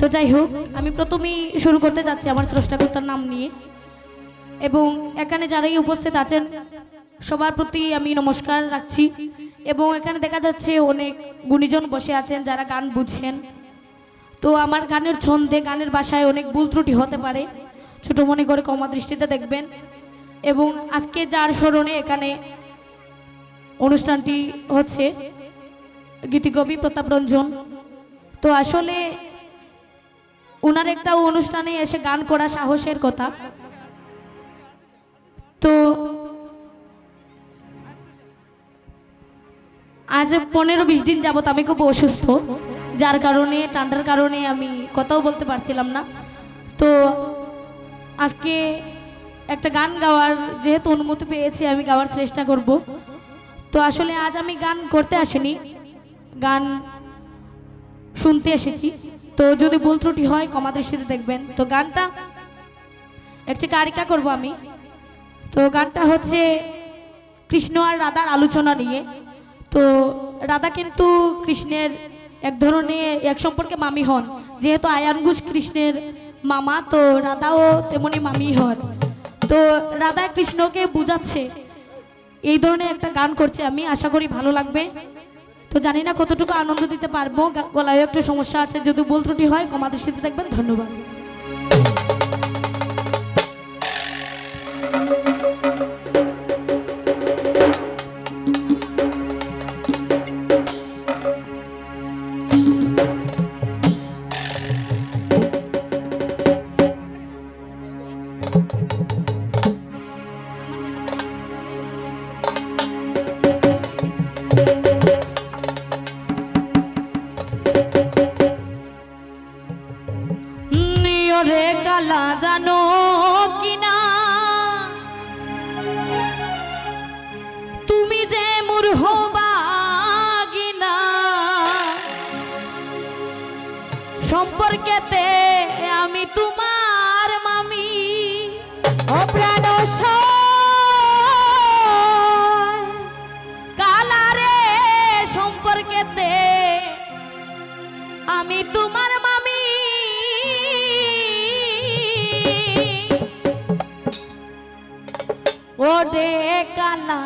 তো যাই হোক, আমি প্রথমেই শুরু করতে যাচ্ছি আমার স্রষ্টাকর্তার নাম নিয়ে। এবং এখানে যারাই উপস্থিত আছেন সবার প্রতি আমি নমস্কার রাখছি। এবং এখানে দেখা যাচ্ছে অনেক গুণীজন বসে আছেন যারা গান বুঝেন। তো আমার গানের ছন্দে, গানের ভাষায় অনেক ভুল ত্রুটি হতে পারে, ছোট মনে করে ক্ষমা দৃষ্টিতে দেখবেন। এবং আজকে যার স্মরণে এখানে অনুষ্ঠানটি হচ্ছে, গীতিকবি প্রতাপ রঞ্জন। তো আসলে ওনার একটা অনুষ্ঠানে এসে গান করা সাহসের কথা। তো আজ 15-20 দিন যাবত আমি খুব অসুস্থ, যার কারণে ঠান্ডার কারণে আমি কথাও বলতে পারছিলাম না। তো আজকে একটা গান গাওয়ার যেহেতু অনুমতি পেয়েছি, আমি গাওয়ার চেষ্টা করব। তো আসলে আজ আমি গান করতে আসিনি, গান শুনতে এসেছি। তো যদি ভুল ত্রুটি হয় ক্ষমা দৃষ্টিতে দেখবেন। তো গানটা একটি কারিকা করব আমি। তো গানটা হচ্ছে কৃষ্ণ আর রাধার আলোচনা নিয়ে। তো রাধা কিন্তু কৃষ্ণের এক ধরনের এক সম্পর্কে মামি হন, যেহেতু আয়ান ঘোষ কৃষ্ণের মামা, তো রাধাও তেমনি মামি হন। তো রাধা কৃষ্ণকে বুঝাচ্ছে, এই ধরনের একটা গান করছে আমি, আশা করি ভালো লাগবে। তো জানি না কতটুকু আনন্দ দিতে পারবো, গলায় একটু সমস্যা আছে, যদি ভুল ত্রুটি হয় ক্ষমা দৃষ্টিতে দেখবেন। ধন্যবাদ। রে কালা জানো কিনা তুমি যে মূর্খ বাগিনা, সম্পর্কেতে আমি তোমার মামি, অপ্রাণ কালা রে, সম্পর্কেতে আমি তোমার মামি। ওরে কালা